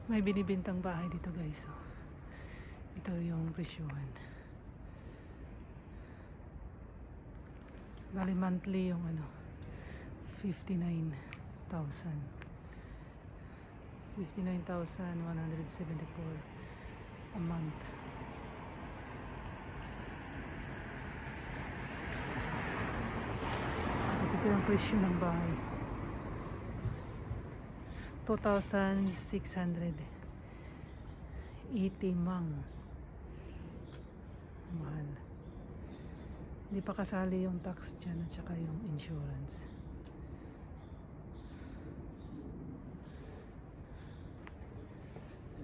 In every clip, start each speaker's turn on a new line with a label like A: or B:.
A: May binibintang bahay dito guys. So, ito yung presyuhan. Bali monthly yung 59,000. 59,174 a month. Tapos ito yung presyo ng bahay. 2,680 mang. Mahal. Hindi pa kasali yung tax dyan at saka yung insurance.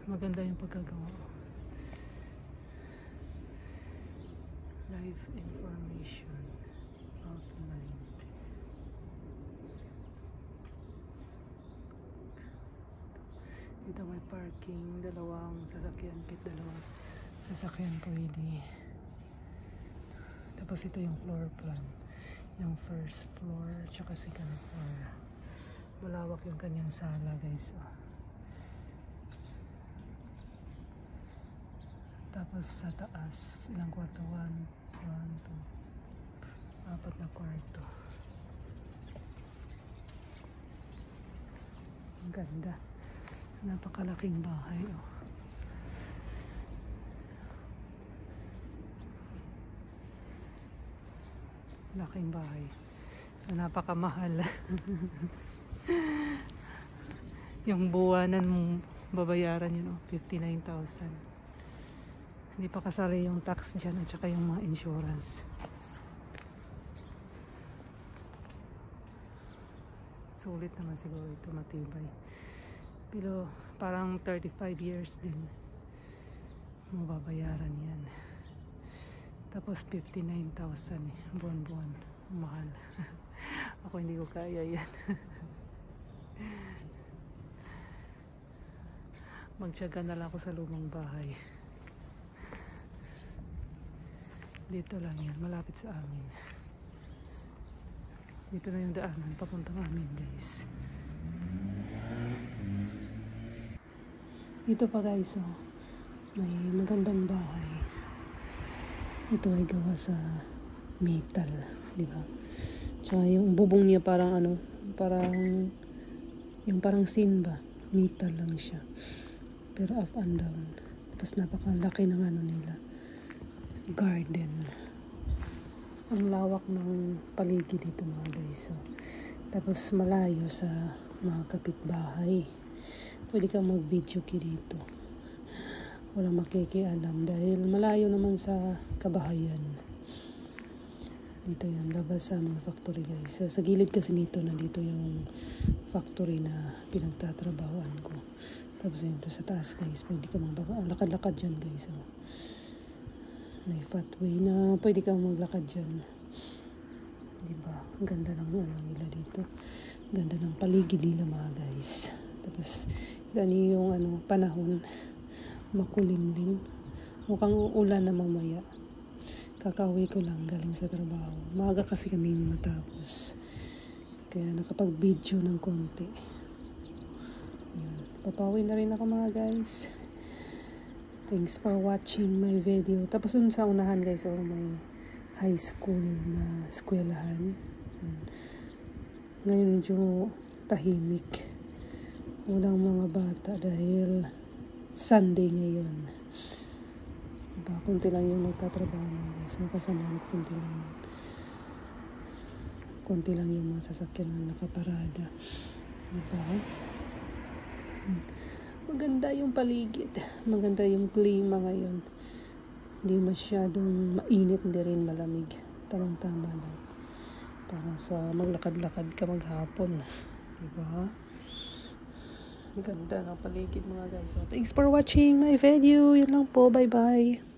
A: Maganda yung pagkagawa. Life information outline. Dito may parking, dalawang sasakyan, dalawang sasakyan pwede. Tapos ito yung floor plan, yung first floor tsaka second floor. Malawak yung kanyang sala guys. Tapos sa taas, ilang kwarto? 1, 2, 4 na kwarto. Ang ganda. Napakalaking bahay. Laking bahay. Napakamahal. Yung buwanan mong babayaran yun, 59,000. Hindi pa kasali yung tax dyan at saka yung mga insurance. Sulit naman siguro ito, matibay. Pero parang 35 years din mababayaran yan. Tapos 59,000 buwan-buwan. Mahal. Ako hindi ko kaya yan. Magtiyaga na lang ako sa lumang bahay. Dito lang yan, malapit sa amin. Dito na yung daanan papuntang amin guys. Dito pa guys, may magandang bahay. Ito ay gawa sa metal, di ba? Tsaka yung bubong niya parang parang sin ba? Metal lang siya. Pero up and down. Tapos napakalaki ng nila. Garden. Ang lawak ng paligid dito mga guys. Tapos malayo sa mga kapitbahay. Pwede kang mag-video dito. Walang makikialam dahil malayo naman sa kabahayan. Dito yan, labas sa mga factory guys. Sa gilid kasi nito, nandito yung factory na pinagtatrabahoan ko. Tapos yun, sa taas guys, pwede ka lakad-lakad dyan guys. May pathway na pwede kang maglakad dyan. Diba? Ang ganda ng nila dito. Ganda ng paligid nila mga guys. Tapos, yan yung panahon. Makulimlim. Mukhang uulan na mamaya. Kakauwi ko lang galing sa trabaho. Maaga kasi kami matapos. Kaya nakapag-video ng konti. Yan. Papawi na rin ako mga guys. Thanks for watching my video. Tapos dun sa unahan guys, may high school na eskwelahan. Ngayon medyo tahimik. Walang mga bata dahil Sunday ngayon. Diba? Kunti lang yung magtatrabaho mga guys. Makasama kunti lang yung mga sasakyan na nakaparada. Diba? Maganda yung paligid. Maganda yung klima ngayon. Hindi masyadong mainit, hindi rin malamig. Tamang-tama lang. Parang sa maglakad-lakad ka maghapon. Diba? Ganda ng paligid mga guys. So, thanks for watching my video. Yun lang po. Bye-bye.